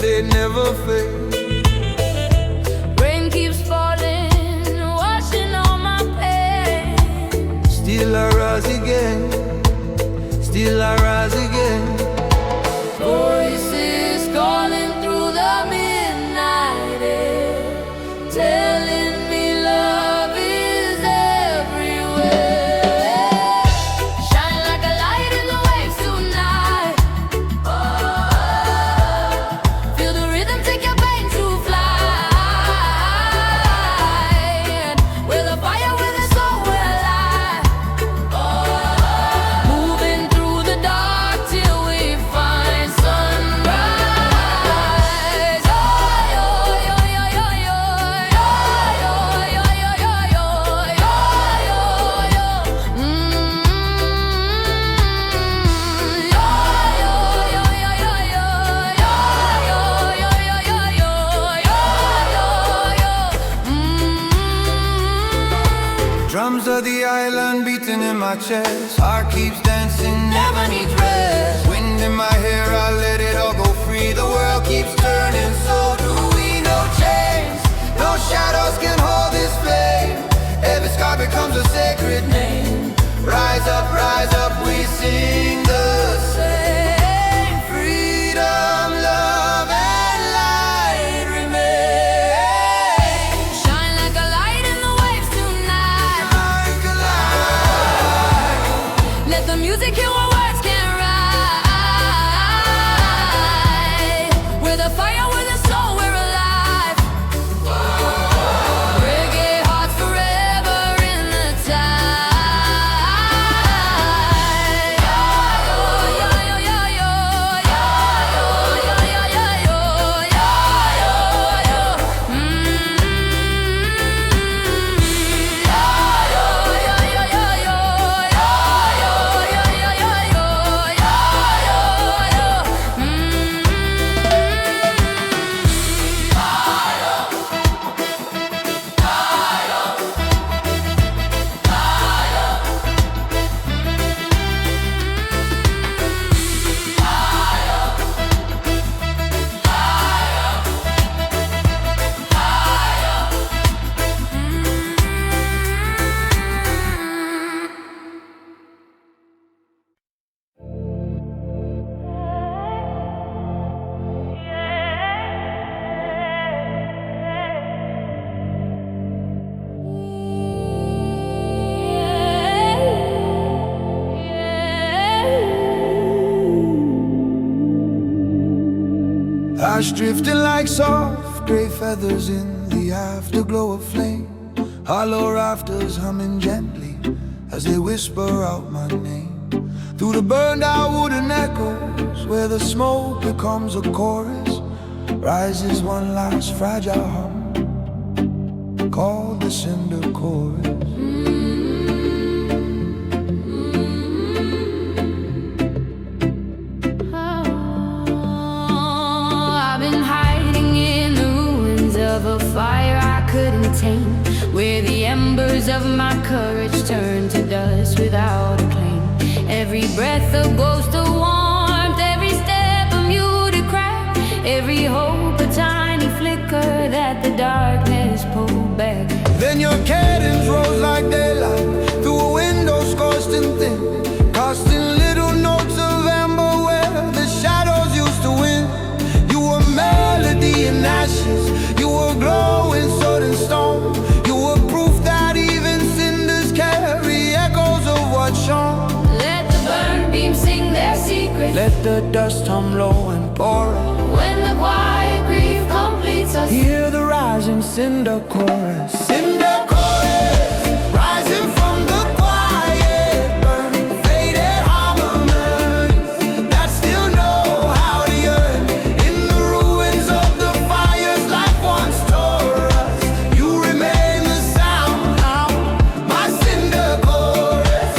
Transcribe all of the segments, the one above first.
they never fail. Rain keeps falling, washing all my pain. Still I rise again, still I rise again. Voices calling through the midnight air, telling me love is everywhere. Shine like a light in the waves tonight. Oh, feel the rhythm, take your pain to fly. With a fire, with a soul, we're alive. Oh, moving through the dark till we find sunrise. Oh, yo, yo, yo, yo, yo, yo, yo, yo, yo, yo, yo, yo, yo, yo. Yo, yo, yo, yo, yo, yo, yo, yo, yo, yo, yo, yo, yo. Drums of the island beating in my chest. Heart keeps dancing, never needs rest. Wind in my hair, I let it all go free. The world keeps turning, so do we. No chains, no shadows can hold this flame. Every scar becomes a sacred name. Rise up, we sing the same. Freedom, love, and light remain. Shine like a light in the waves tonight. Like a light. Let the music hear what words can't write. With a fire, with a soul, we're alive. Reggae hearts forever in the tide. Yo, yo, yo, yo, yo, yo, yo, yo, yo, yo, yo, yo, yo. Ash drifting like soft gray feathers in the afterglow of flame. Hollow rafters humming gently as they whisper out my name. Through the burned out wooden echoes, where the smoke becomes a chorus, rises one last fragile hum called the cinder chorus. I've been hiding in the ruins of a fire I couldn't tame, where the embers of my courage turned to dust without a claim. Every breath a ghost of warmth, every step a muted crack, every hope a tiny flicker that the darkness pulled back. Then your cadence rose like daylight through a window scorched and thin, casting little notes of amber where the shadows used to win. You were melody in ashes, you were glowing sword and stone. You were proof that even cinders carry echoes of what shone. Let the burn beam sing their secret, Let the dust hum low and pour it. when the quiet grief completes us. Hear the rising cinder chorus. Cinder chorus, rising from the quiet, burning faded harmonies that still know how to yearn. In the ruins of the fires life once tore us, you remain the sound of my cinder chorus.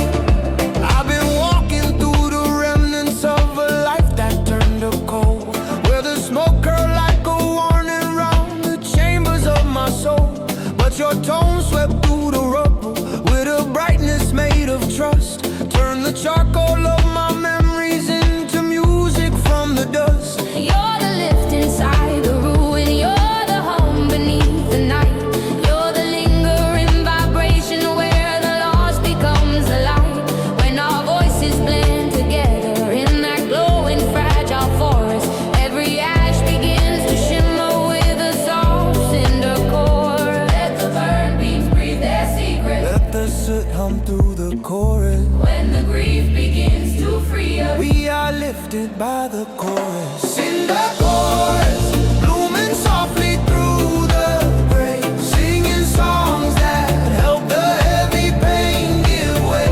I've been walking through the remnants of a life that turned to cold, where the smoke curled like a warning round the chambers of my soul. But your tone swept through the rubble with a brightness made of trust. Turn the charcoal of my memories into music from the dust. You're the lift inside led by the chorus. In the chorus, blooming softly through the gray, singing songs that help the heavy pain give way.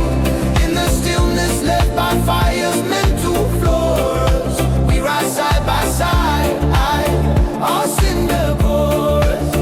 In the stillness left by fires meant to floor us, we rise side by side, our cinder chorus.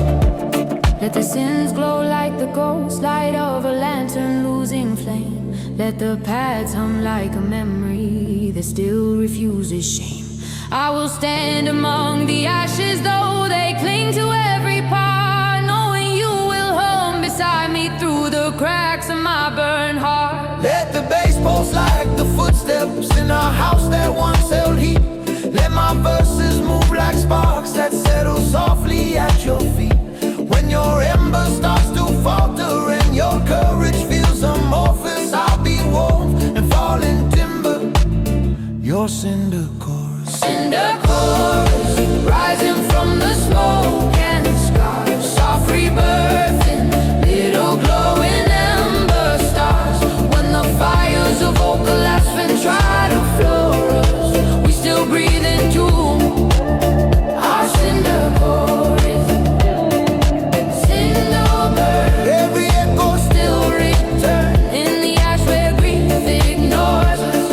Let the sins glow like the ghost light of a lantern losing flame. Let the paths hum like a memory that still refuses shame. I will stand among the ashes though they cling to every part, knowing you will hum beside me through the cracks of my burned heart. Let the bass pulse like the footsteps in a house that once held heat. Let my verses move like sparks that settle softly at your feet. When your ember starts to falter and your courage feels amorphous, I'll be warm and falling timber, your cinder chorus. Cinder chorus, rising from the smoke and the scars, soft rebirthing, little glowing ember stars. When the fires of oak and try to floor us, we still breathe into our cinder chorus. Every echo Still return in the ash where grief ignores us.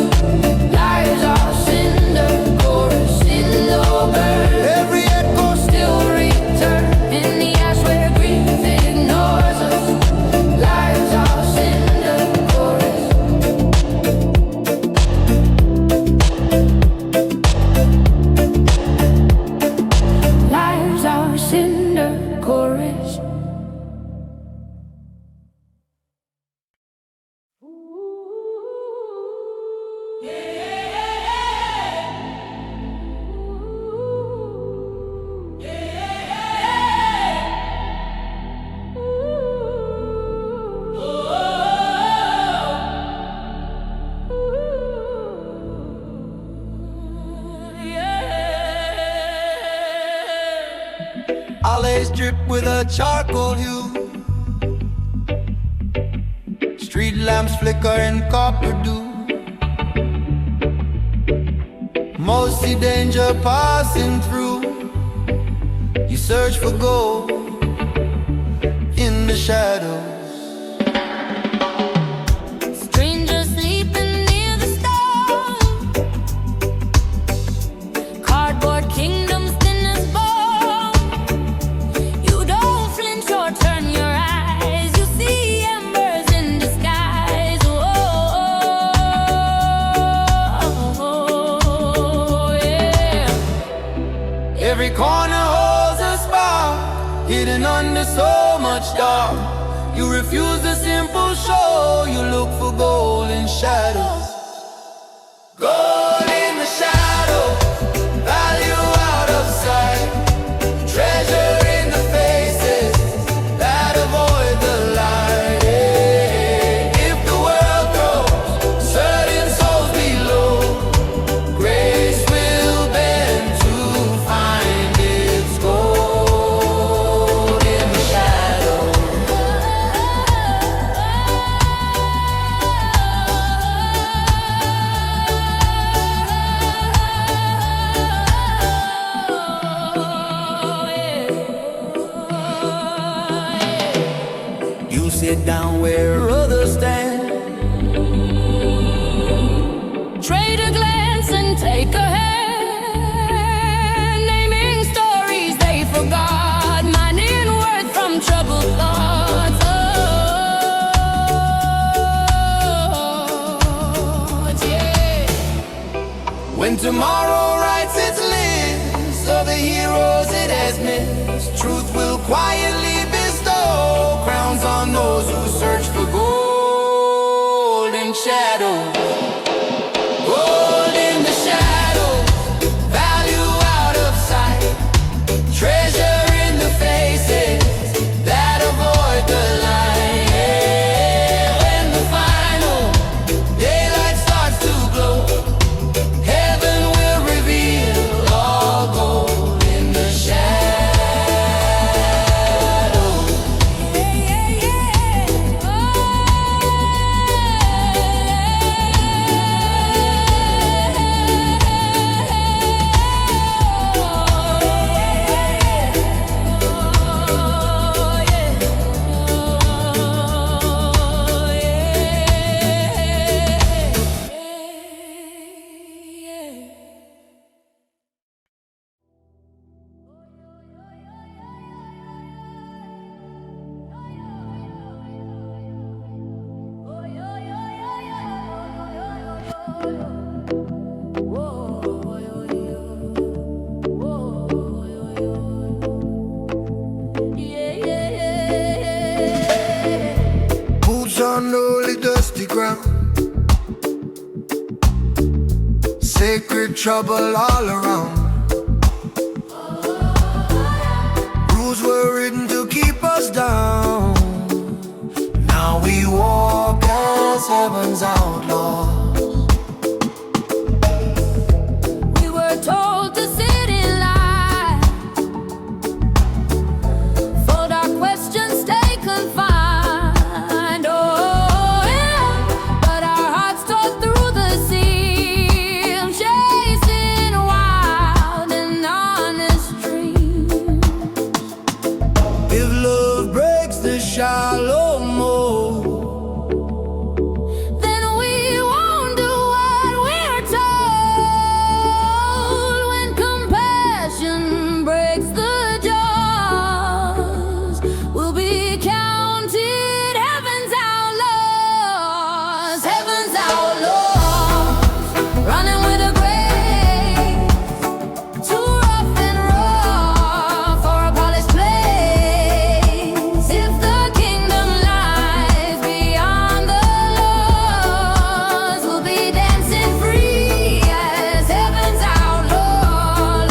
Lives are cinder chorus in the burn. every echo Still return in the ash where grief ignores us. Lives are cinder chorus. Lives are cinder chorus. Alleys drip with a charcoal hue, street lamps flicker in copper dew. Most see danger passing through. You search for gold in the shadows. Strangers sleeping near the stone, cardboard kingdoms thin as bone. You don't flinch or turn your eyes, you see embers in disguise. Oh, yeah. Every corner holds a spark, hidden under so much dark. You refuse the simple show, you look for gold in shadows. Gold in the shadow, value out of sight. Treasure in the faces that avoid the light. If the world grows, certain souls below, grace will bend to find its gold in the shadow. You sit down where others stand. Trade a glance and take a hand, naming stories they forgot, mining worth from troubled thoughts. Oh, yeah. When tomorrow writes its list of the heroes it has missed, truth will quietly bestow crowns on those who search for gold in shadows. Gold in the shadows, value out of sight. Treasure in the faces that avoid the light. When the final daylight starts to glow, heaven will reveal all gold in the shadow. Yeah, yeah, yeah. Oh. secret trouble all around. Rules were written to keep us down. Now we walk as heaven's outlaws. We were told to sit in line, fold our questions, stay confined. Oh yeah, but our hearts tore through the seams, chasing wild and honest dreams. If love breaks the shallow mold, Then we won't do what we're told. When compassion breaks the jaws, we'll be counted heaven's outlaws. Heaven's outlaws, running with a grace, too rough and raw for a polished place. If the kingdom lies beyond the laws, we'll be dancing free as heaven's outlaw.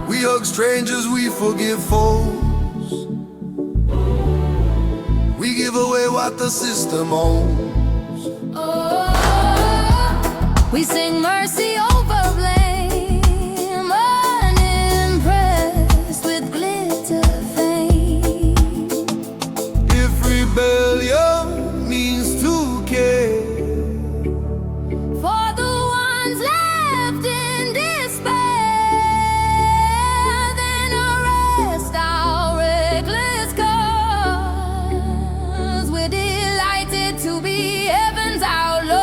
we hug strangers, we forgive foes. We give away what the system owns. Oh, we sing mercy over blame, unimpressed with glitter fame. If rebellion means to care, For the ones left in despair, then arrest our reckless cause. We're delighted to be heaven's outlaws.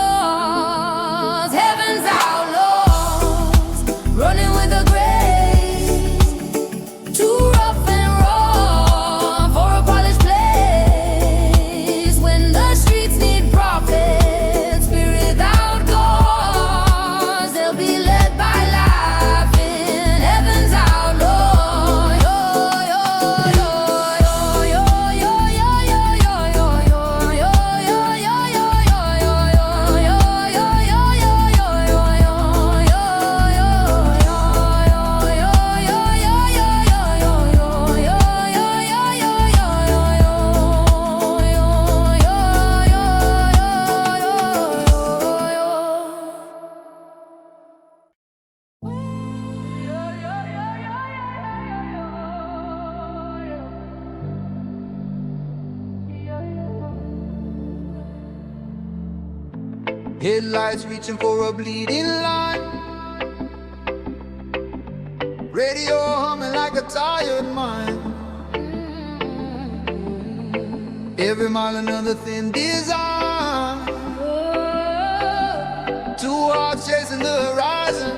Heaven's outlaws, running with a grace, too rough and raw for a polished place. When the streets need prophets, spirit without cause, they'll be led by laughing heaven's outlaw. Yo, yo, yo, yo, yo, yo, yo, yo, yo, yo, yo, yo, yo, yo, headlights reaching for a bleeding line, radio humming like a tired mind. Every mile another thin design, two hearts chasing the horizon.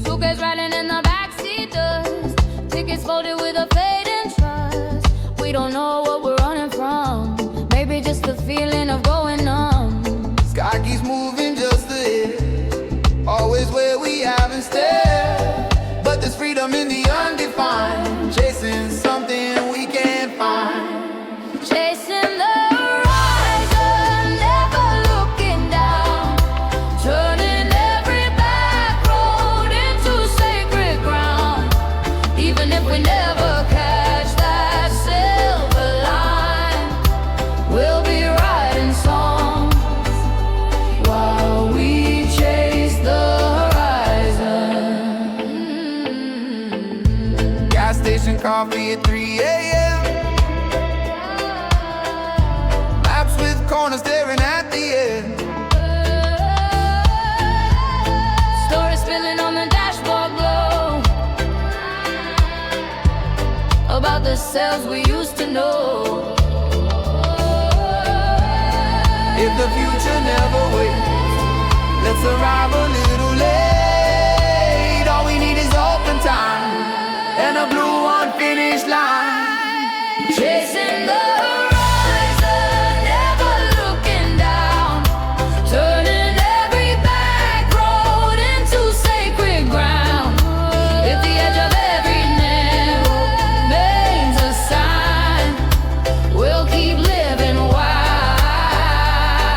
Suitcase rattling in the backseat dust, tickets folded with a fading trust. We don't know what we're running from, maybe just the feeling of going numb. Sky keeps moving just ahead, always where we haven't stared. But there's freedom in the undefined, chasing something we can't find. Chasing the horizon, never looking down, turning every back road into sacred ground. Even if we never catch that silver line, we'll be writing songs while we chase the horizon. Gas station coffee at 3 a.m. Maps with corners staring at the end. Stories spilling on the dashboard glow about the selves we used to know. If the future never waits, let's arrive a little late. All we need is open time and a blue unfinished line. Chasing the horizon, never looking down, turning every back road into sacred ground. If the edge of every narrow remains a sign, we'll keep living wild.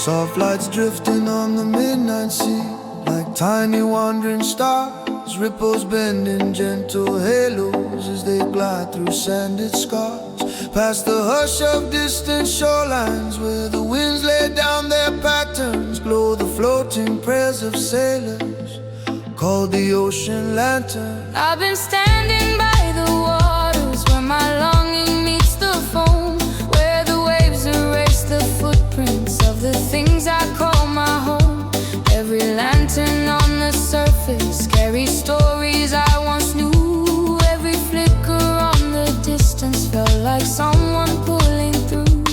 Soft lights drifting on the midnight sea, like tiny wandering stars. Ripples bending gentle halos as they glide through sanded scars. Past the hush of distant shorelines, where the winds lay down their patterns. Glow the floating prayers of sailors, called the ocean lantern. I've been standing by the waters, where my longing meets the foam, where the waves erase the footprints of the things I call my home. Every lantern on the surface carries stories I once knew. Every flicker on the distance felt like someone pulling through.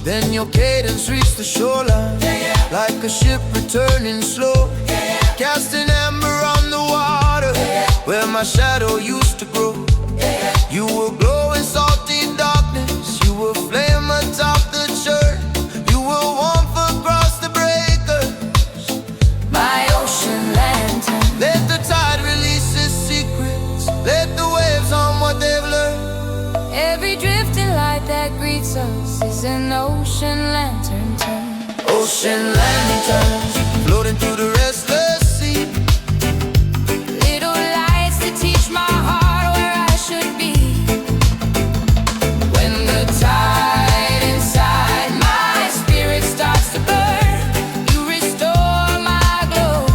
Then your cadence reached the shoreline, like a ship returning slow, casting amber on the water, where my shadow used to grow. You were glowing salty darkness, you were flame atop the church. You were warmth across the breakers, My ocean lantern. let the tide release its secrets, let the waves hum what they've learned. Every drifting light that greets us is an ocean lantern turn. Ocean lanterns, floating through the restless sea. Little lights that teach my heart where I should be. When the tide inside my spirit starts to burn, you restore my glow,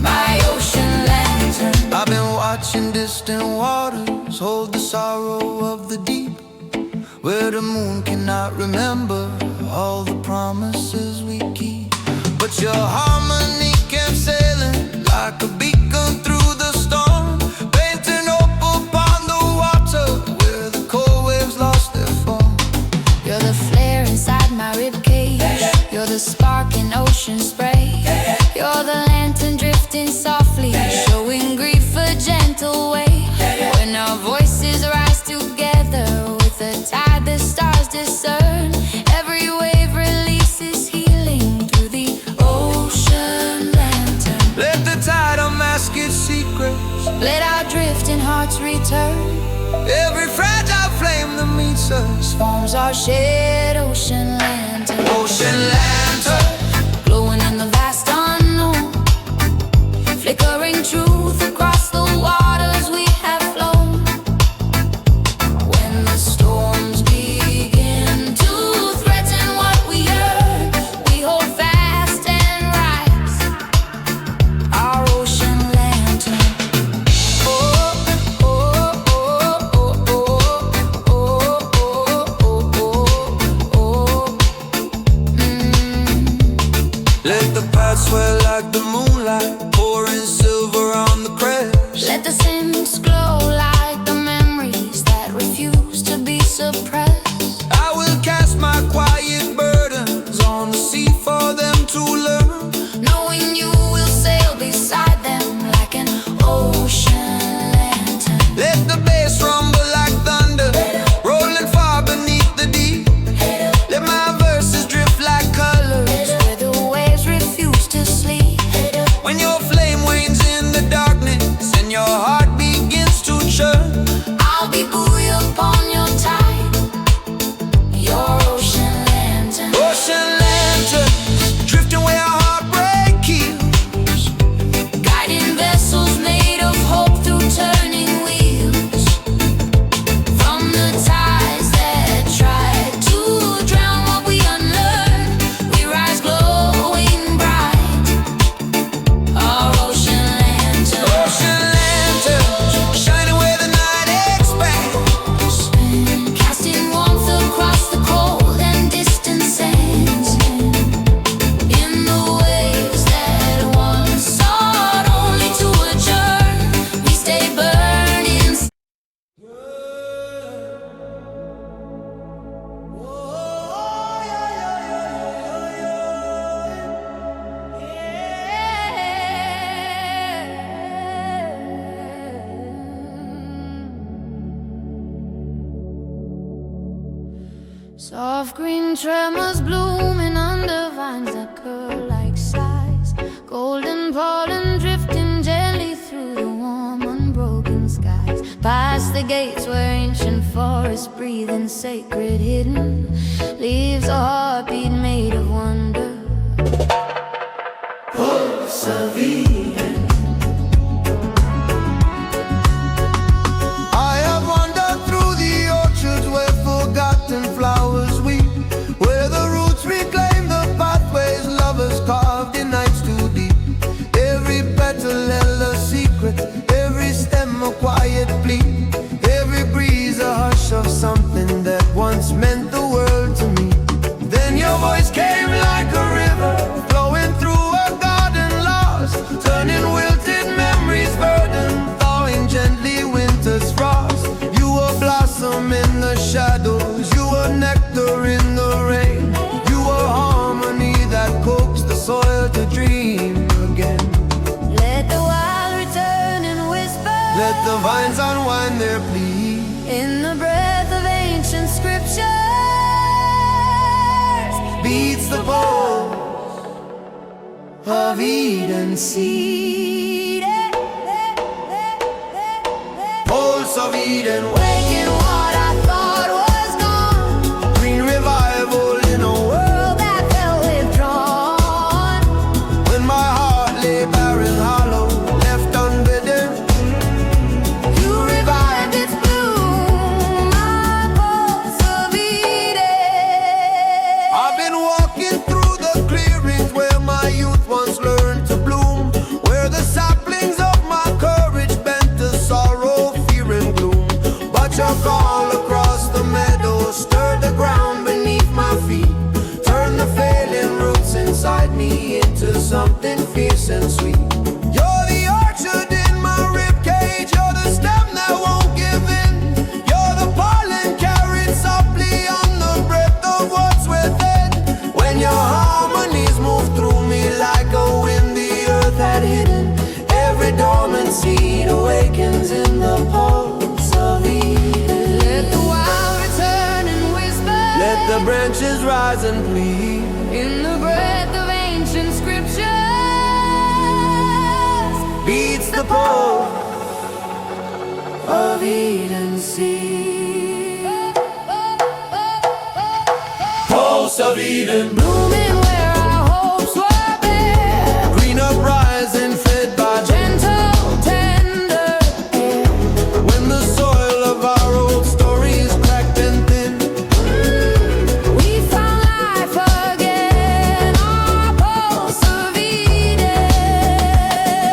my ocean lantern. I've been watching distant waters hold the sorrow of the deep, where the moon cannot remember all the promises we keep. But your harmony kept sailing like a beacon through the storm, painting hope upon the water where the cold waves lost their form. You're the flare inside my ribcage, you're the spark in ocean spray. You're the lantern drifting softly, showing grief a gentle way. When our voices rise together with a tide the stars discern, every wave releases healing through the ocean lantern. Let the tide unmask its secrets, Let our drifting hearts return, every fragile flame that meets us. forms our shared ocean lantern. Ocean lantern, Glowing in the vast unknown, flickering truth across the waters we have flown. When the storms begin to threaten what we earn, we hold fast and rise, our ocean lantern. Oh, oh, oh, oh, oh, oh, oh, oh, oh. let the path swell like the moonlight, pouring silver on the crest. Let the sins glow like the memories that refuse to be suppressed. I will cast my quiet burdens on the sea for them to learn. Knowing you will sail beside them like an ocean lantern. Let the bass rumble like thunder, rolling far beneath the deep. Let my verses drift like colors, Where the waves refuse to sleep. when your flame wanes in the darkness and your heart begins to churn. I'll be buoy upon your tide, your ocean lantern. Ocean lanterns, drifting where our heartbreak heals, Guiding vessels made of hope through turning wheels. From the tides that try to drown what we unlearn, we rise glowing bright, our ocean lantern. ocean lanterns, shining where the night expands. Casting warmth across the cold and distant sands. In the waves that once sought only to adjourn, we stay burning. Soft green tremors blooming under vines that curl like sighs. Golden pollen drifting gently through the warm unbroken skies. Past the gates where ancient forests breathe in sacred hidden. Leaves a heartbeat made of one scriptures. Beats the pulse of Eden seed. Pulse of Eden, Waking what I thought was gone, green revival in a world world that felt withdrawn. when my heart lay barren, hollow, left unbidden. You revived its bloom, my pulse of Eden. I've been walking through the clearings where my youth once learned to bloom, where the saplings of my courage bent to sorrow, fear and gloom. But your call across the meadow stirred the ground beneath my feet, turned the failing roots inside me into something fierce and sweet. You're the orchard in my ribcage, you're the stem that won't give in, you're the pollen carried softly on the breath of what's within. When your harmonies move through me like a wind the earth had hidden, every dormant seed awakens in the pulse of Eden. Let the wild return and whisper, Let the branches rise and plead. in the breath of ancient scriptures. Beats the pulse of Eden seed. Pulse of Eden, Blooming where our hopes were bare, green uprising fed by gentle, tender air. when the soil of our old stories cracked and thin. We found life again, our pulse of Eden.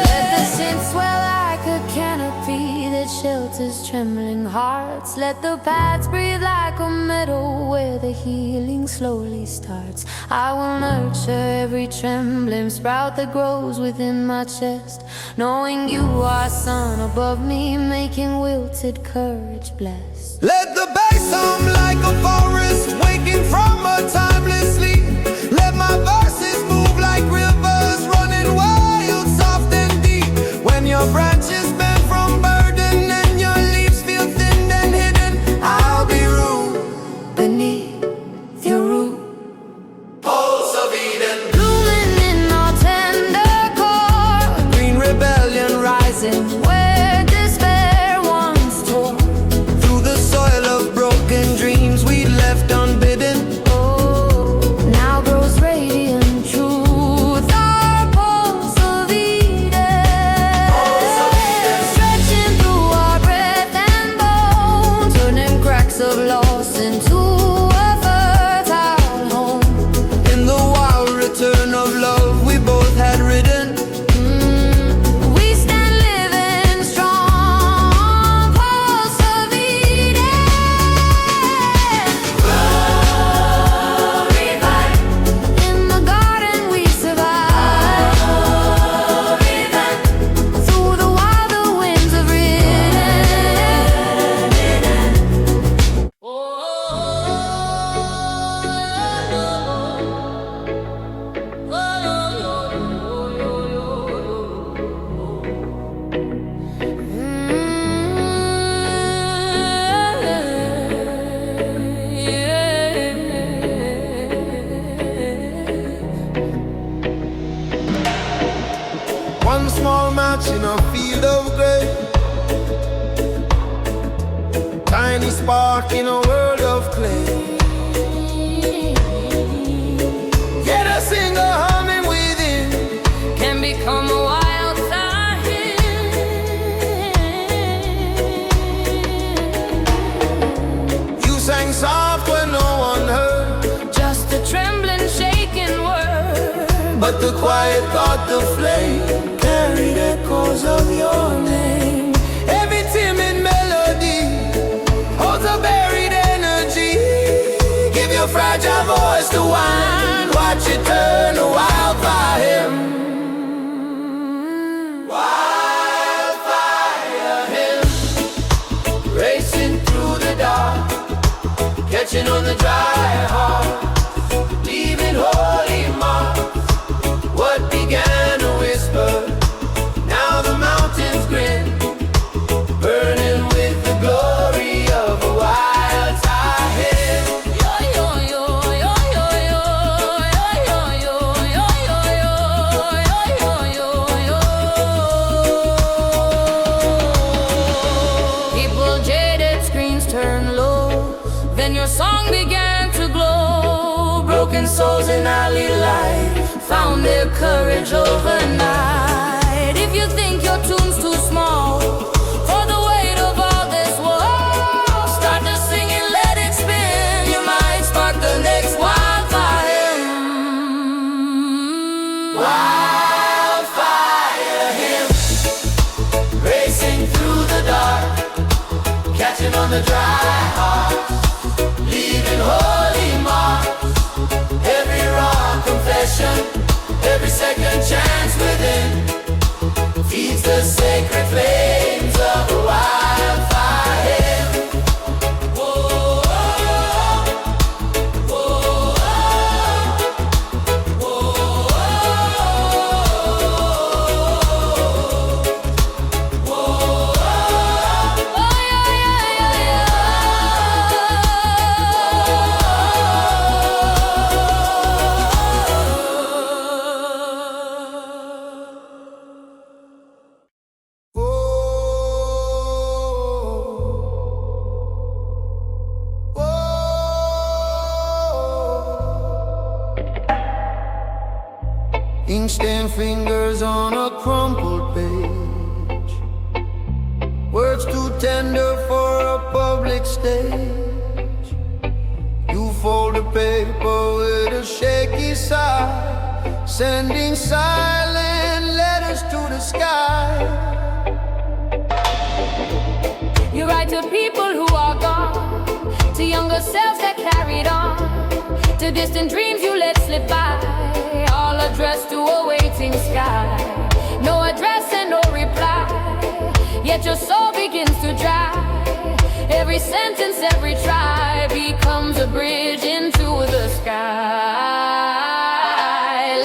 Let the scent swell like a canopy that shelters trembling hearts. Let the paths breathe like a meadow where the healing slowly starts. I will nurture every trembling sprout that grows within my chest, knowing you are sun above me, making wilted courage blessed. Let the bass hum like a forest, waking from a timeless sleep. Let my verses move like rivers, running wild, soft and deep. When your branches bend from burden and your leaves feel thin and hidden, I'll be rude Beneath your root, pulse of Eden, blooming in our tender core, green rebellion rising where despair once tore. through the soil of broken dreams we'd left unbidden. Oh, now grows radiant truth, our pulse of Eden. Stretching through our breath and bone, turning cracks of loss into a fertile home. In the wild return of love we both had ridden, We stand living strong, pulse of Eden. Glory light in the garden we survive. Glory light through the wild the winds have ridden. one small match in a field of gray, tiny spark in a world of clay. Get a single humming within, Can become a wildfire. you sang soft when no one heard, Just a trembling, shaking word. but the quiet caught the flame, carried echoes of your name. Every timid melody holds a buried energy. Give your fragile voice to wine, watch it turn to wildfire. Wildfire hymn, racing through the dark, catching on the dry heart, leaving holy marks. What began a whisper, now the mountains grin, burning with the glory of a wild fire. your song began to glow. Broken souls in alley light found their courage overnight. If you think your tune's too small for the weight of all this woe, start to sing and let it spin. You might spark the next wildfire. Wildfire hymn, racing through the dark, catching on the dry hearts, leaving holy marks. Every raw confession, every second chance within, feeds the sacred flames of a wildfire hymn. Whoa, whoa, whoa, ink-stained fingers on a crumpled page, words too tender for a public stage. You fold the paper with a shaky sigh, sending silent letters to the sky. You write to people who are gone, to younger selves that carried on, to distant dreams you let slip by, all addressed to a waiting sky. No address and no reply, yet your soul begins to dry. Every sentence, every try becomes a bridge into the sky.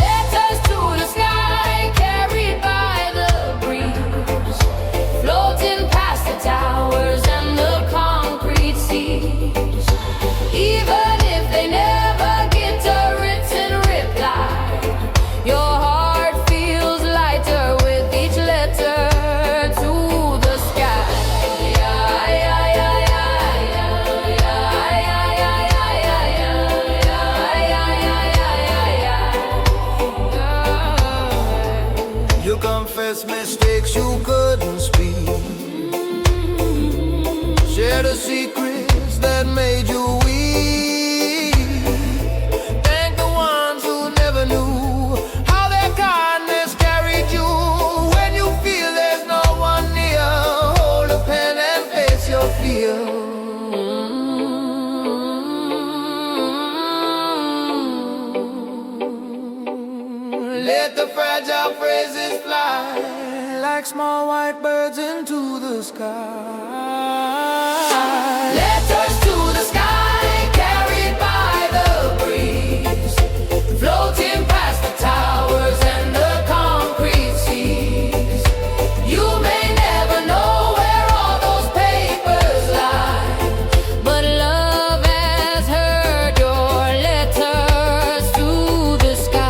Letters to the sky, carried by the breeze, floating past the towers and the concrete seas. Even if they never get a written reply, your heart feels lighter with each letter to the sky. You confess mistakes you couldn't speak, share the secrets that made you weak. Thank the ones who never knew how their kindness carried you. When you feel there's no one near, hold a pen and face your fear. Let the fragile phrases fly like small white birds into the sky. Letters to the sky, carried by the breeze, floating past the towers and the concrete seas. You may never know where all those papers lie, But love has heard your letters to the sky.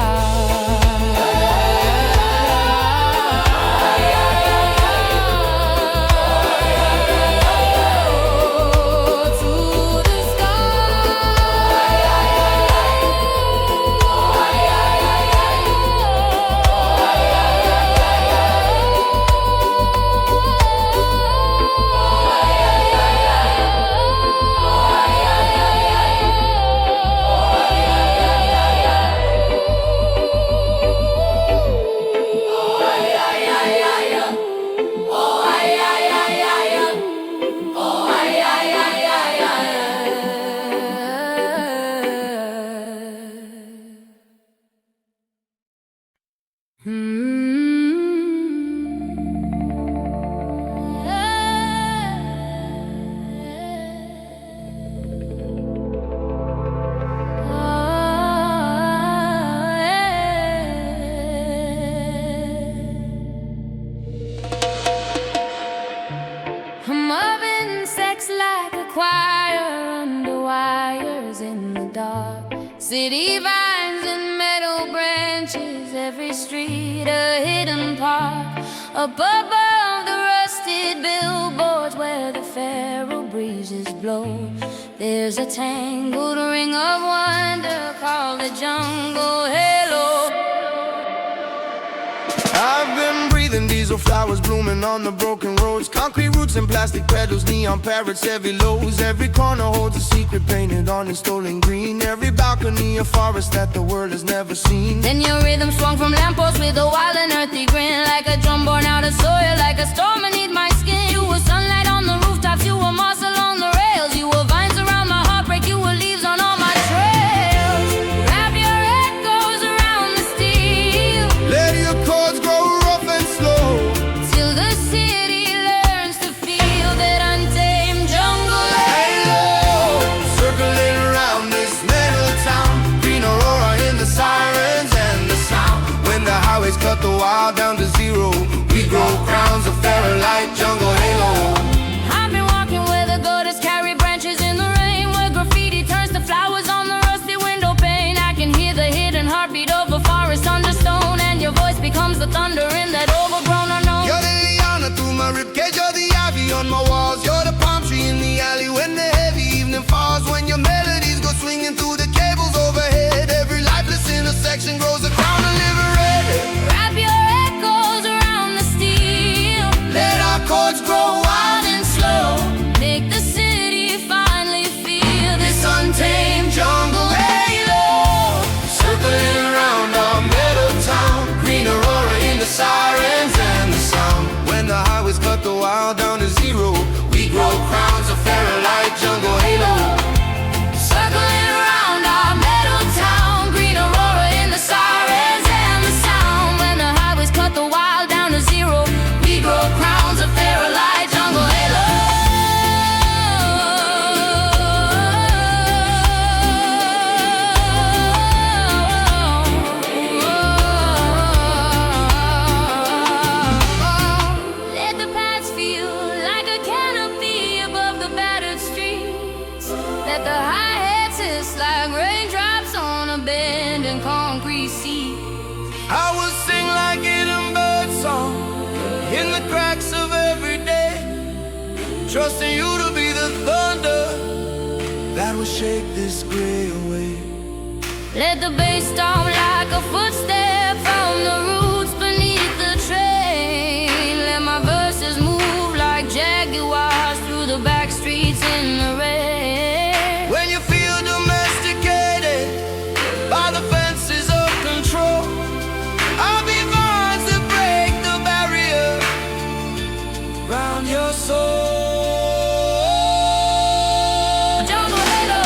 I'm having sex like a choir under wires in the dark. City vines and metal branches, every street a hidden park. Up above the rusted billboards where the feral breezes blow, There's a tangled ring of wonder called the jungle halo. I've been breathing diesel flowers blooming on the broken roads, concrete roots and plastic petals, neon parrots, heavy lows. Every corner holds a secret painted on in stolen green. Every balcony a forest that the world has never seen. Then your rhythm swung from lampposts with a wild and earthy grin, like a drum born out of soil, like a storm beneath my skin. You were sunlight on the rooftops, you were moss along the rails, you were vines around my heartbreak, you were leaves on all my trails. Wrap your echoes around the steel, Let your chords grow rough and slow, till the city learns to feel that untamed jungle halo. Circling around this metal town, green aurora in the sirens and the sound. When the highways cut the wild down to zero, we grow crowns of fairer light, jungle halo. I've been walking where the gutters carry branches in the rain, where graffiti turns to flowers on the rusty window pane. I can hear the hidden heartbeat of a forest under stone, and your voice becomes the thunder in that overgrown unknown. You're the liana through my ribcage, you're the ivy on my walls, you're the palm tree in the alley when the heavy evening falls. When your melodies go swinging through the cables overhead, every lifeless intersection grows a crown of living red. Wrap your echoes around the steel, Let our chords grow wild and slow, make the city finally feel this this untamed jungle halo. Circling around our metal town, green aurora in the sirens and the sound. When the highways cut the wild down to zero, we grow crowns of fairer light, jungle halo. circling around our metal town, green aurora in the sirens and the sound. When the highways cut the wild down to zero, we grow crowns of fairer light, jungle halo. Let the past feel like a canopy above the battered streets. Let the hi-hats hiss like raindrops on a bending concrete seat. I will sing like hidden bird song in the cracks of every day, trusting you to be the thunder that will shake this gray away. Let the bass stomp like a footstep from the roots beneath the train. Let my verses move like jaguars through the back streets in the rain. When you feel domesticated by the fences of control, I'll be vines that break the barrier round your soul. Jungle halo,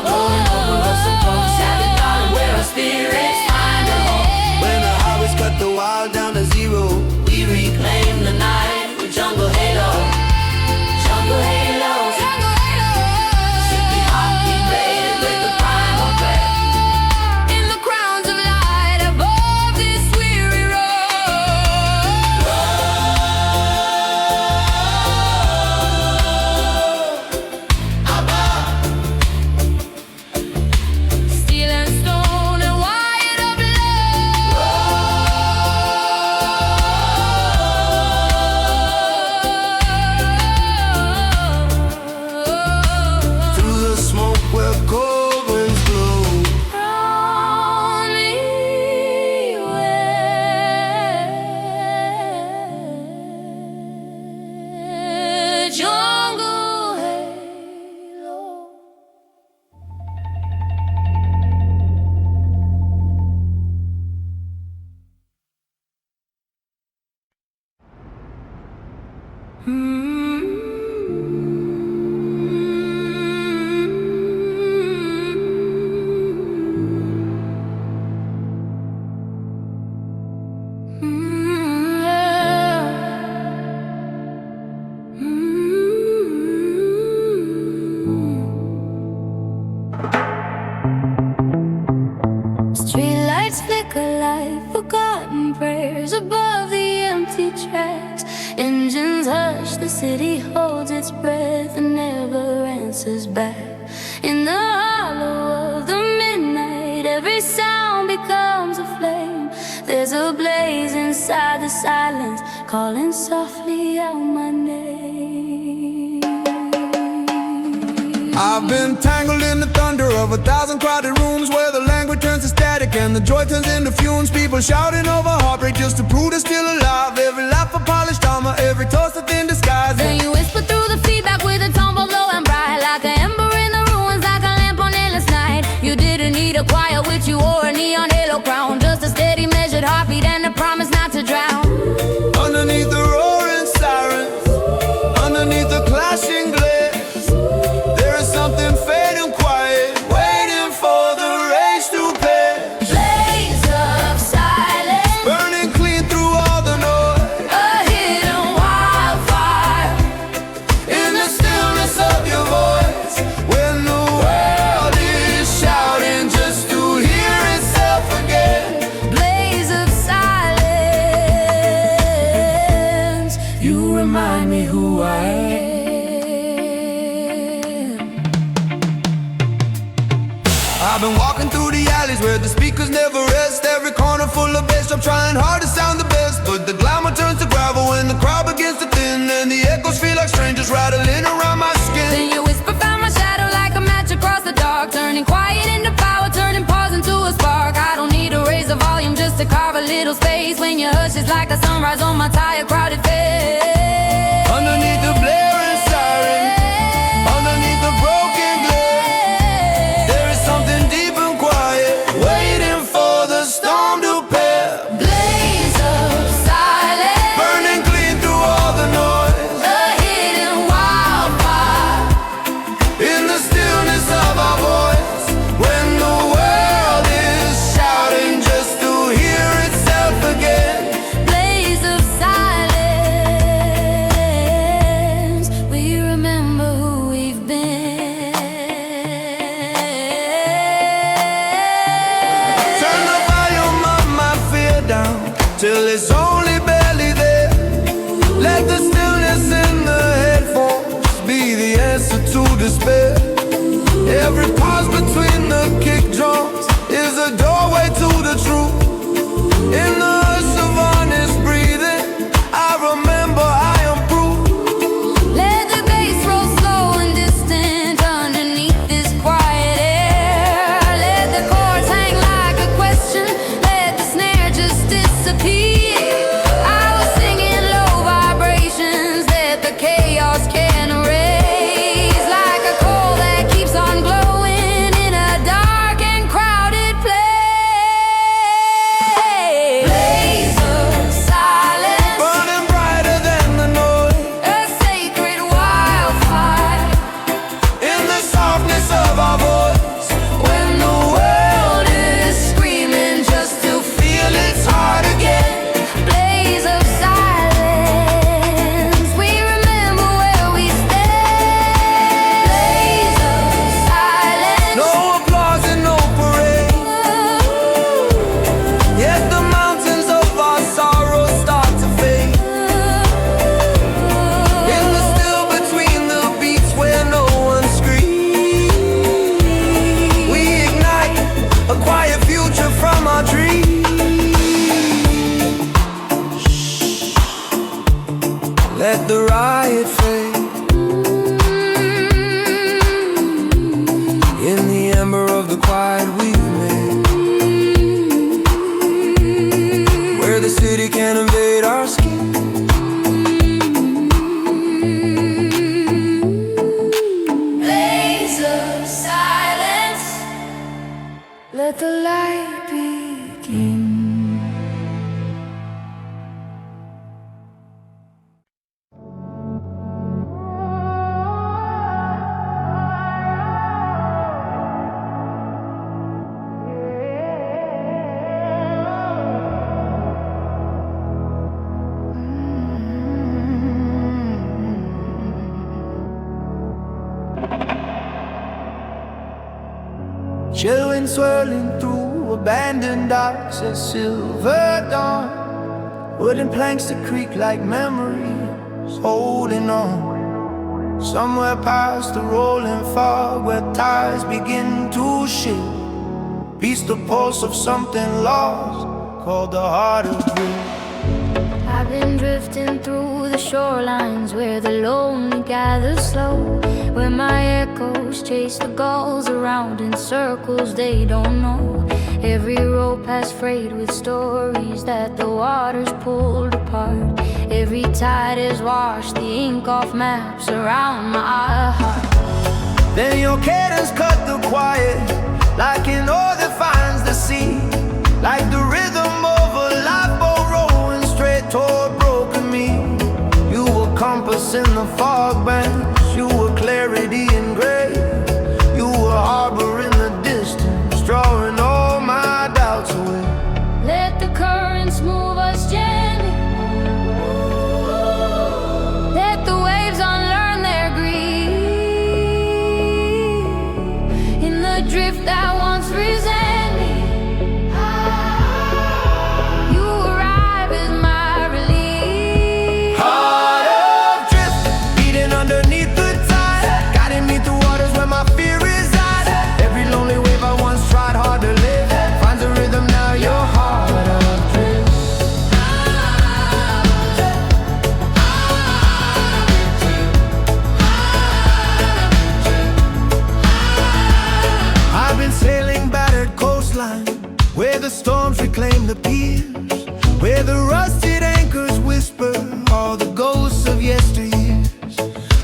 blowing over us across happy darling, where our spirits find a home. When the highways cut the wild down to zero, We reclaim the night with jungle halo, jungle halo, jungle halo. Simply heartbeat rated with the primal breath. In the crowns of light above this weary road. Steel and stone and wired of love. through the smoke where cold winds blow. Round me where jungle halo. Streetlights flicker like forgotten prayers above the empty tracks. Engines hush, the city holds its breath and never answers back. In the hollow of the midnight, every sound becomes a flame. There's a blaze inside the silence, calling softly out my name. I've been tangled in the thunder of 1,000 crowded rooms, where the language turns to static and the joy turns into fumes. People shouting over heartbreak just to prove they're still alive. Every laugh a polished armor, every toast a thin disguise. Then you whisper through the feedback with a tone both low and bright, like an ember in the ruins, like a lamp on endless night. You didn't need a choir with you or a neon halo crown, just a steady measured heartbeat and a promise not to drown. Underneath the roaring sirens, underneath the clashing glares, there is something fading quiet, waiting for the race to pass. Blaze of silence, Burning clean through all the noise, a hidden wildfire in the stillness of your voice. When the world is shouting just to hear itself again. blaze of silence. You remind me who I am. I've been walking through the alleys where the speakers never rest. Every corner full of bass, I'm trying hard to sound the best, but the glamour turns to gravel when the crowd begins to thin, and the echoes feel like strangers rattling around my skin. Then you whisper, found my shadow like a match across the dark, turning quiet into power, turning pause into a spark. I don't need to raise the volume just to carve a little space. When you hush, it's like a sunrise on my tired, crowded face. Underneath the blaring siren, underneath the broken glass, there is something deep and quiet, waiting for the storm to pass. Blaze of silence, Burning clean through all the noise, a hidden wildfire in the stillness of our voice. When the world is shouting just to hear itself again. blaze of silence. We remember who we've been. Turn the volume of my fear down till it's only barely there. Let the stillness in the headphones be the answer to despair. Every pause between the kick drums is a doorway to the truth. In the hush of honest breathing, I remember I am proof. Let the bass roll slow and distant underneath this quiet air. Let the chords hang like a question, let the snare just disappear. I was singing low vibrations that the chaos can erase, like a coal that keeps on glowing in a dark and crowded place. Blaze of silence, Burning brighter than the noise, a sacred wildfire in the softness of our voice. when the world is screaming just to Feel its heart again. blaze of silence. We remember where we stand. Blaze of silence. No applause and no parade, yet the mountains of our sorrow start to fade. In the still between the beats where no one screams, we ignite a quiet future from our dreams. Let the riot fade in the ember of the quiet we've made, where the city can invade our skin. Blaze of silence. Let the light begin. Chill wind swirling through abandoned docks at silver dawn, wooden planks that creak like memories holding on. Somewhere past the rolling fog where tires begin to shift, beats the pulse of something lost called the heart of grief. I've been drifting through the shorelines where the lonely gather slow, where my echoes chase the gulls around in circles they don't know. Every rope has frayed with stories that the waters pulled apart. Every tide has washed the ink off maps around my heart. Then your cadence cut the quiet, like an oar that finds the sea, like the rhythm of a lifeboat rolling straight toward broken me. You were compass in the fog banks, you were clarity in gray, you were harbor in the distance, drawing all my doubts away. Let the currents move us gently, let the waves unlearn their greed. In the drift that once resent me, you arrive as my relief. Heart of drift, beating underneath the tide, guiding me through waters where my fear resides. Every lonely wave I once tried hard to live finds a rhythm now. Your heart of drift. I've been sailing battered coastline, where the storms reclaim the piers, where the rusted anchors whisper all the ghosts of yesteryears.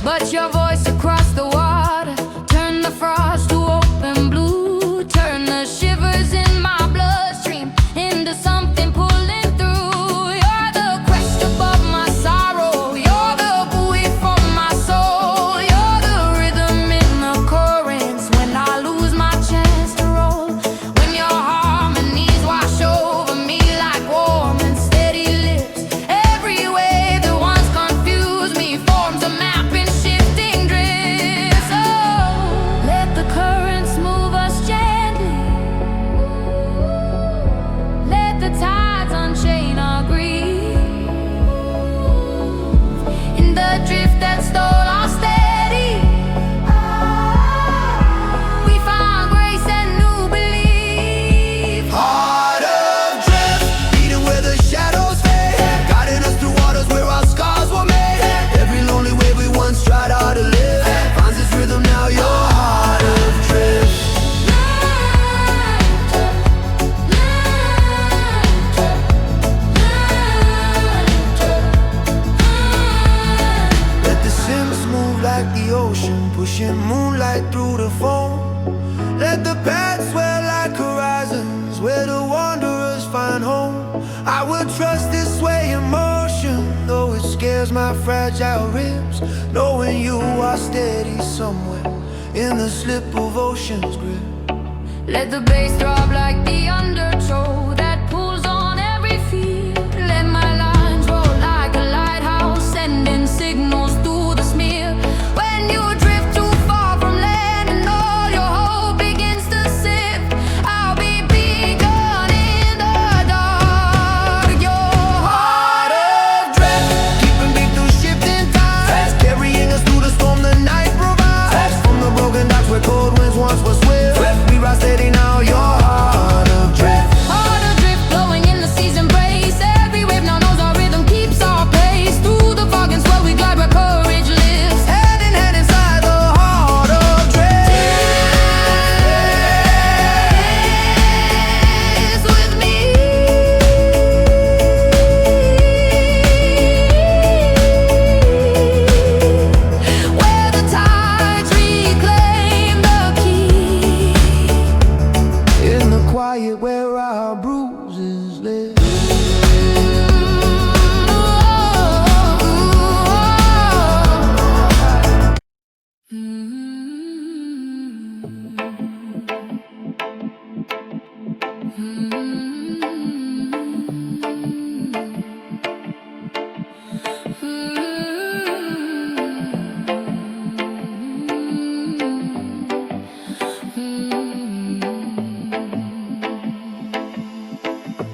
But your voice across the water turned the frost to open blue, turn the shivers in my bloodstream into something pulling through. You're the quest above my sorrow, you're the buoy for my soul, you're the rhythm in the currents when I lose my chance to roll, when your harmonies wash over me like warm and steady lips. Every wave that once confused me forms a map in shifting drifts. Oh, let the currents move us gently, let the tides unchain our grief. In the drift that stole our steady, we found grace and new belief. Heart of drift, beating where the shadows fade, guiding us through waters where our scars were made. Every lonely wave we once tried hard to live finds its rhythm now. Your heart of drift. Let the Sims move like the ocean, pushing moonlight through the foam. Let the paths swell like horizons, where the wanderers find home. I will trust this sway in motion, though it scares my fragile ribs, knowing you are steady somewhere in the slip of ocean's grip. Let the bass throb like the undertow that pulls on every field. Let my lines roll like a lighthouse, sending signals through the smear. When you drift too far from land and all your hope begins to sift, I'll be beacon in the dark. Your Heart of drift, keeping beat through shifting tides, carrying us through the storm the night provides. From the broken docks where cold winds once were swift, we rise steady now. Your heart of drift. heart adrift, blowing in the seas embrace. Every wave now knows our rhythm keeps our pace. Through the fog and swell we glide where courage lives. Hand in hand inside the heart of drift. Dance with me. Where the tides reclaim the key. In the quiet where our bruises live.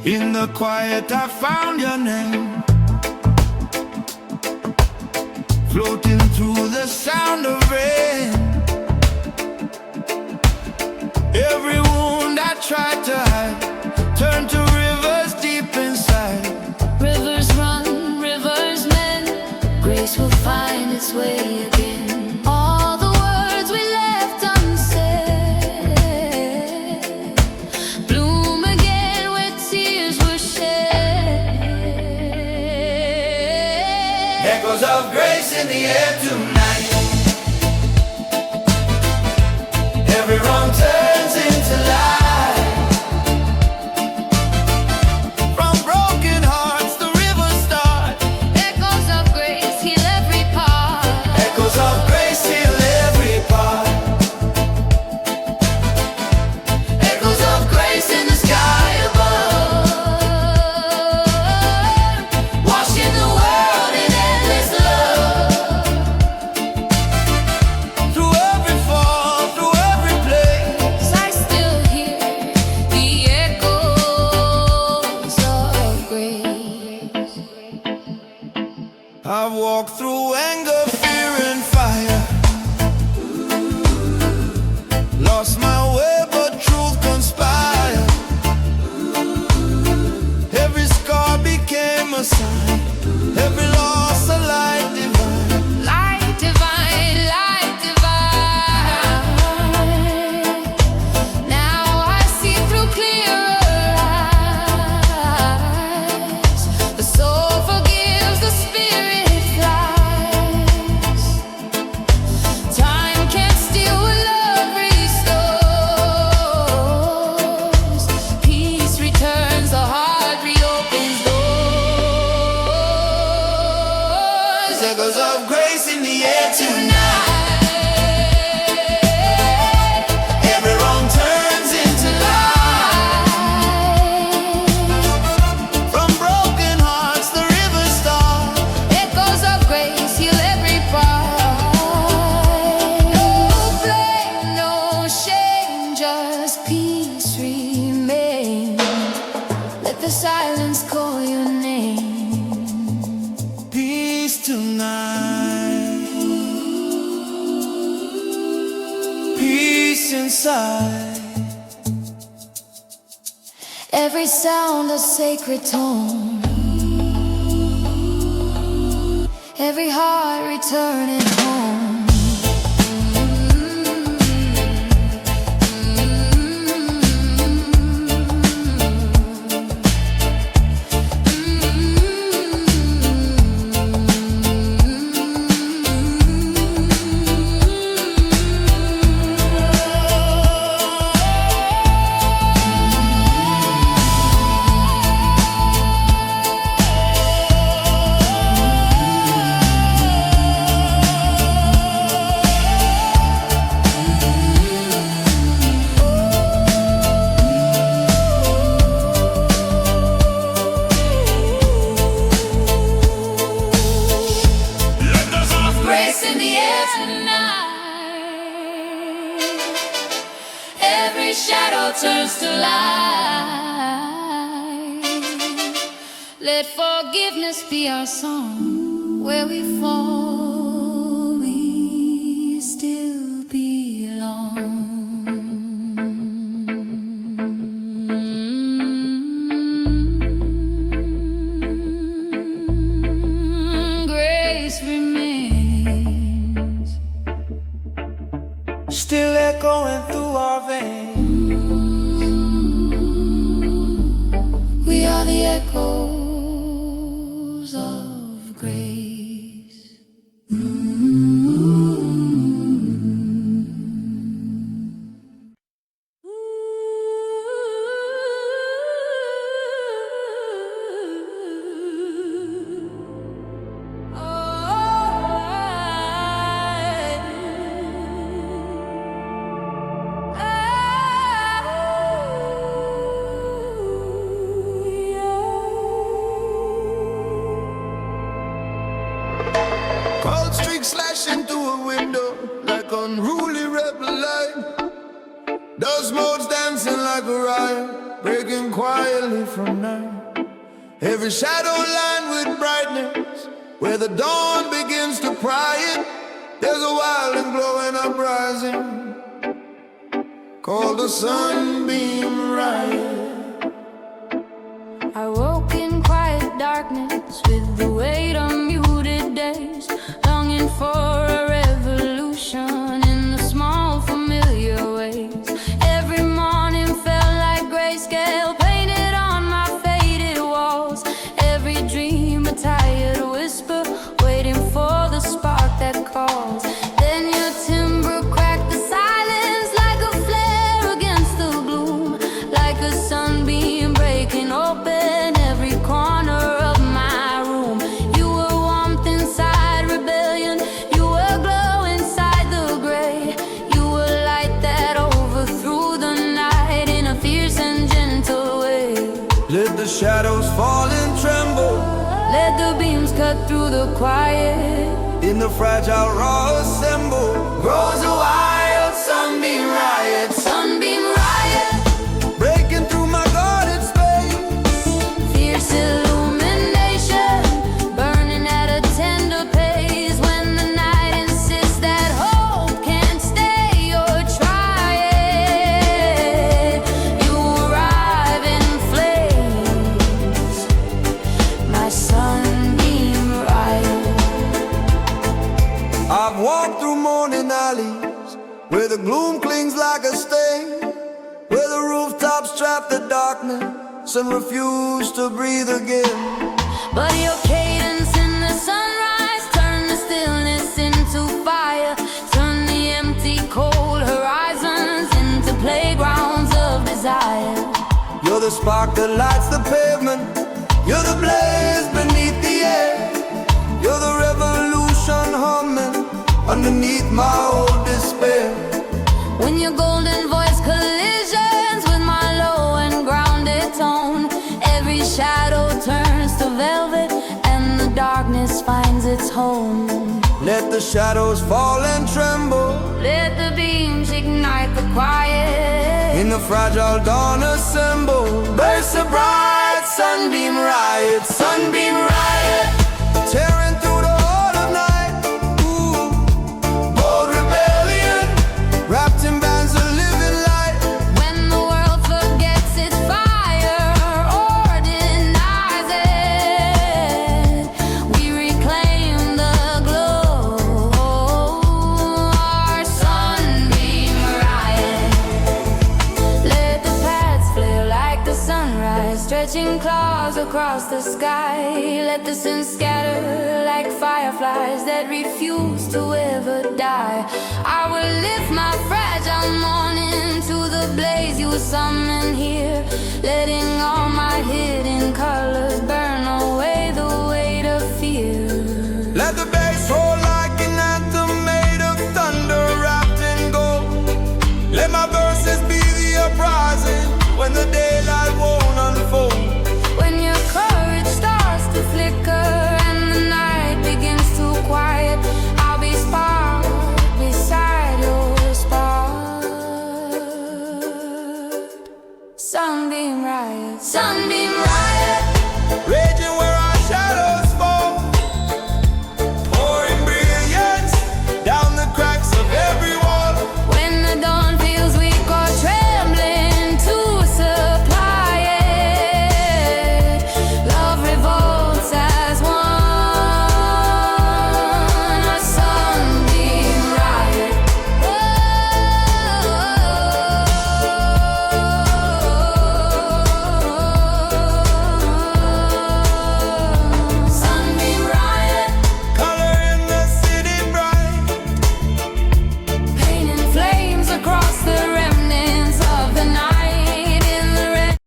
In the quiet I found your name, floating through the sound of rain. Every wound I tried to hide turned to rivers deep inside. Rivers run, rivers mend, grace will find its way again. All the world peace inside. Every sound a sacred tone, every heart returning home. In the air tonight, every shadow turns to light. Let forgiveness be our song. Where we fall, we still belong. Grace remains, still echoing through our veins. we are the echoes of grace. Cold streaks slashing through a window like unruly rebel light. Dust motes dancing like a riot, breaking quietly from night. Every shadow lined with brightness, where the dawn begins to pry it. There's a wild and glowing uprising called the sunbeam riot. I woke in quiet darkness with the weight of muted days, longing for a revolution in the small familiar ways. Every morning felt like grayscale painted on my faded walls. Every dream a tired whisper waiting for the spark that calls. Then your timbre cracked the silence like a flare against the gloom, like a sunbeam breaking open every corner of my room. You were warmth inside rebellion, you were glow inside the gray. You were light that overthrew the night in a fierce and gentle way. Let the shadows fall and tremble, Let the beams cut through the quiet. in the fragile raw assemble grows a wild sunbeam riot. Sunbeam riot, Breaking through my guarded space, fierce illumination, burning at a tender pace. When the night insists that hope can't stay or try it, you arrive in flames, my sunbeam riot. I've walked through morning alleys where the gloom clings like a stain, where the rooftops trap the darkness and refuse to breathe again. But your cadence in the sunrise turned the stillness into fire, turned the empty cold horizons into playgrounds of desire. You're the spark that lights the pavement, you're the blaze beneath the air, you're the revolution humming underneath my old despair. When your golden voice collisions with my low and grounded tone, every shadow turns to velvet and the darkness finds its home. Let the shadows fall and tremble, Let the beams ignite the quiet. in the fragile dawn assemble. Burst a bright sunbeam riot, sunbeam riot, tearing through the heart of night. Ooh, bold rebellion, wrapped in bands of liberty. stretching claws across the sky. Let the sun scatter like fireflies that refuse to ever die. I will lift my fragile morning to the blaze you summon here, letting all my hidden colors burn away the weight of fear. Let the bass roll like an anthem made of thunder wrapped in gold. Let my verses be the uprising when the daylight won't unfold. When your courage starts to flicker and the night begins to quiet, I'll be spark beside your spark. Sunbeam riot, sunbeam riot, Raging where our shadows fall, pouring brilliance down the cracks of every wall. when the dawn feels weak or trembling to supply it, love revolts as one, a sunbeam riot. Sunbeam riot, Color in the city bright, painting flames across the remnants of the night in the red.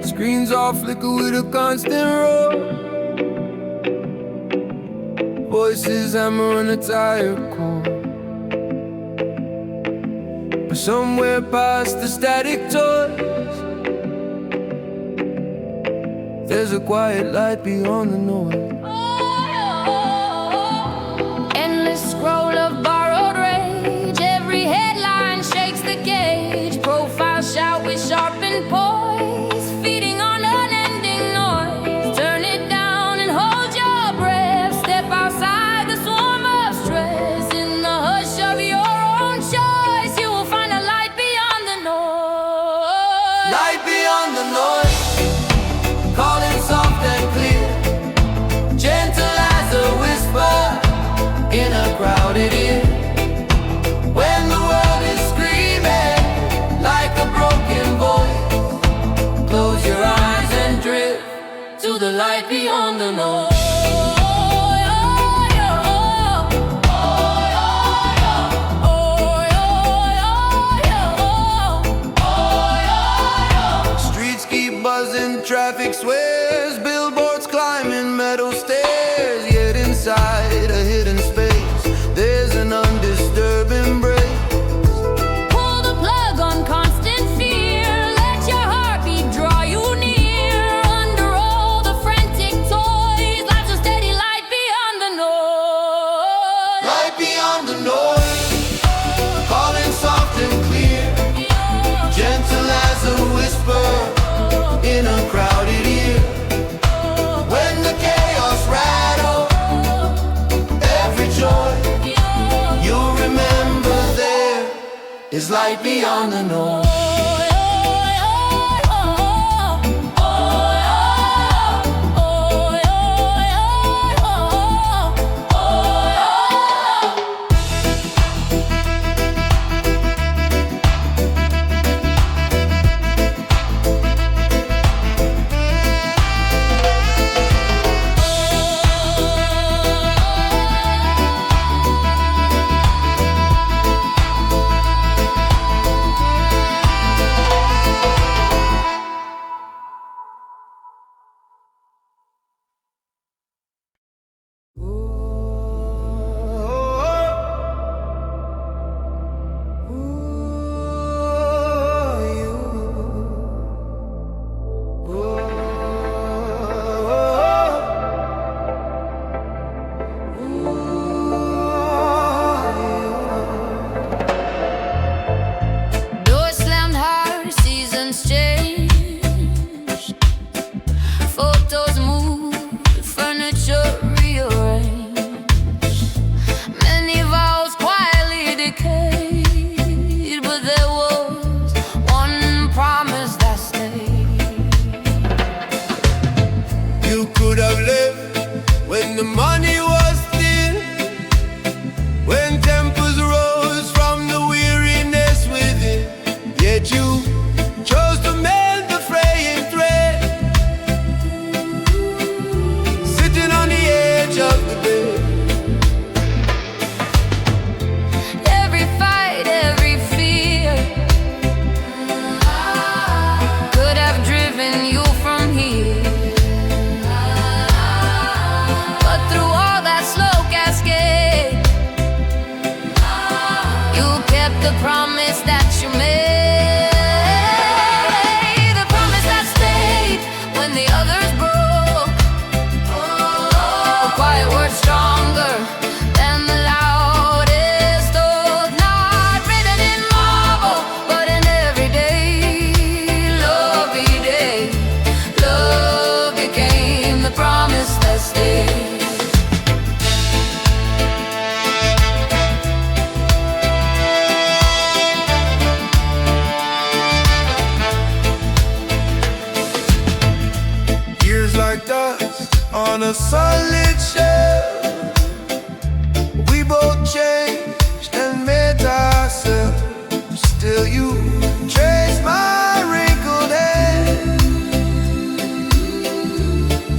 screens all flicker with a constant roar. Voices hammer on a tired core. But somewhere past the static toys, there's a quiet light beyond the noise. Endless scroll of borrowed rage. Every headline shakes the cage. Profiles shout with sharpened poise, feeding on unending noise. Turn it down and hold your breath. Step outside the swarm of stress. In the hush of your own choice, you will find a light beyond the noise. Light beyond the noise, calling soft and clear, gentle as a whisper in a crowded ear. When the world is screaming like a broken voice, close your eyes and drift to the light beyond the noise. Streets keep buzzing, traffic swears, billboards climbing metal stairs. Yet inside a hidden space, there's an undisturbed embrace. Pull the plug on constant fear. Let your heartbeat draw you near. Under all the frantic toys, life's a steady light beyond the noise. Light beyond the noise, calling soft and clear, gentle as a whisper in a crowded ear. When the chaos rattles, every joy, you'll remember there is light beyond the noise. when the money was thin, when tempers rose from the weariness within. Yet you chose to mend the fraying thread, sitting on the edge of the bed. Every fight, every fear could have driven you from here, but through all that slow cascade, you kept the promise that you made. The promise that stayed when the others broke. A quiet word stronger than the loudest oath, not written in marble, but in everyday lovey day. Love became the promise that stayed. Years like dust on a solid shell, we both changed and made ourselves. Still you trace my wrinkled head,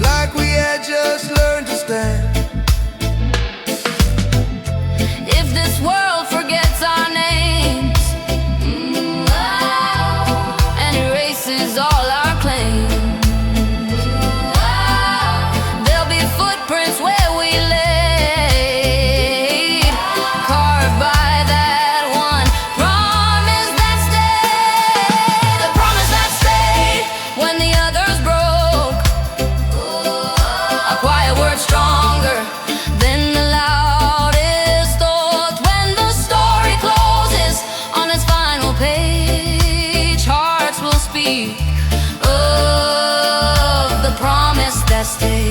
like we had just learned to stand. If this world forgets our names and erases all our claims, there'll be footprints where we laid, carved by that one promise that stayed. The promise that stayed when the others broke. A quiet word stronger than the loudest oath. When the story closes on its final page, hearts will speak of the promise that stayed.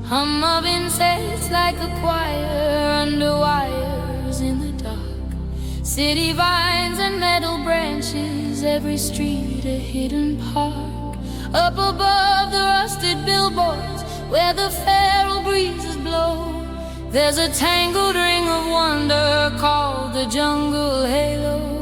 Hum of insects like a choir under wires in the dark. City vines and metal branches, every street a hidden park. Up above the rusted billboards where the feral breezes blow, there's a tangled ring of wonder called the jungle halo.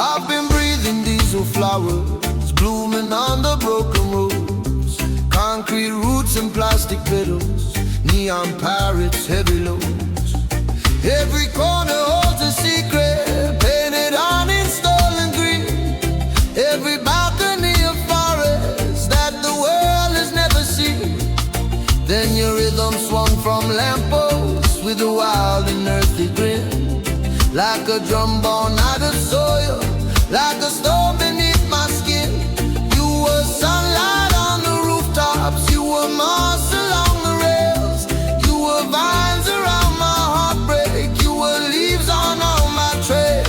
I've been breathing diesel flowers, blooming on the broken roads, concrete roots and plastic petals, neon pirates, heavy loads. Every corner holds a secret, painted on in stolen green. Every balcony a forest that the world has never seen. Then your rhythm swung from lampposts with a wild and earthy grin, like a drum born out of soil, like a storm beneath my skin. You were sunlight on the rooftops, you were moss along the rails, you were vines around my heartbreak, you were leaves on all my trail.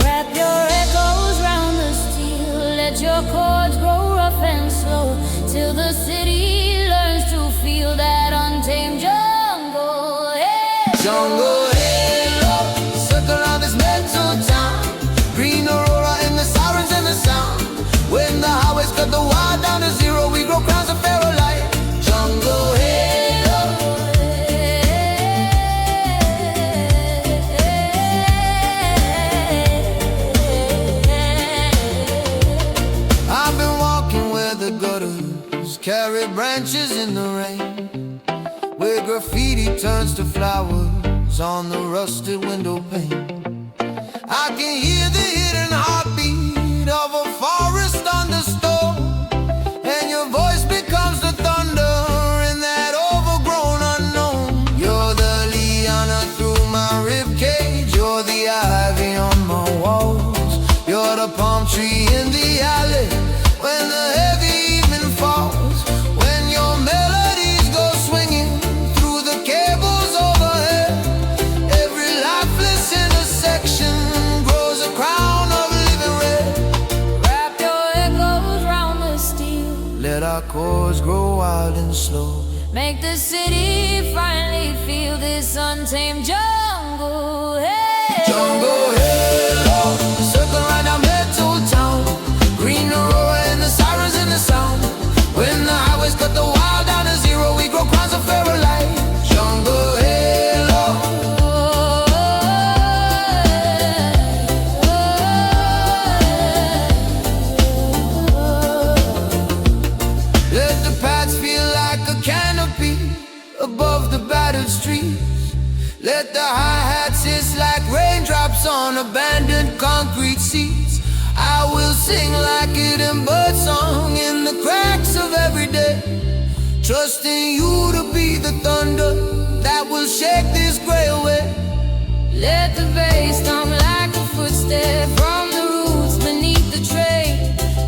Wrap your echoes round the steel, let your chords grow rough and slow, till the city learns to feel that untamed jungle. Hey. Jungle halo, circle around this mental town, green aurora in the sirens and the sound. When the highways cut the wild down to zero, we grow crowns of feral light. Jungle halo. I've been walking where the gutters carry branches in the rain, where graffiti turns to flowers on the rusted window pane. I can hear the hidden heartbeat of a forest thunderstorm, and your voice becomes the thunder roads grow wild and slow. Make the city finally feel this untamed jungle. Hey. Jungle halo, circle around our metal town. Green aurora and the sirens in the sound. When the highways cut the wild down to zero, we grow crowns of fairy light. Jungle halo. Let the paths feel like a canopy above the battered streets. Let the hi-hats hiss like raindrops on abandoned concrete seats. I will sing like it in birdsong in the cracks of every day, trusting you to be the thunder that will shake this gray away. Let the bass thump like a footstep from the roots beneath the tray.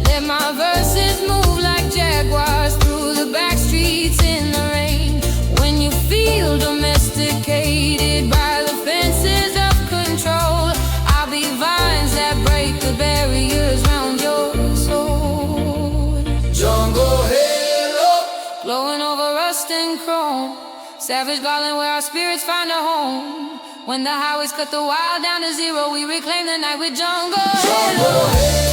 Let my verses move like jaguars through the back streets in the rain. When you feel domesticated by the fences of control, I'll be vines that break the barriers round your soul. Jungle halo, Glowing over rust and chrome, savage garland where our spirits find a home. When the highways cut the wild down to zero, we reclaim the night with jungle halo. jungle halo.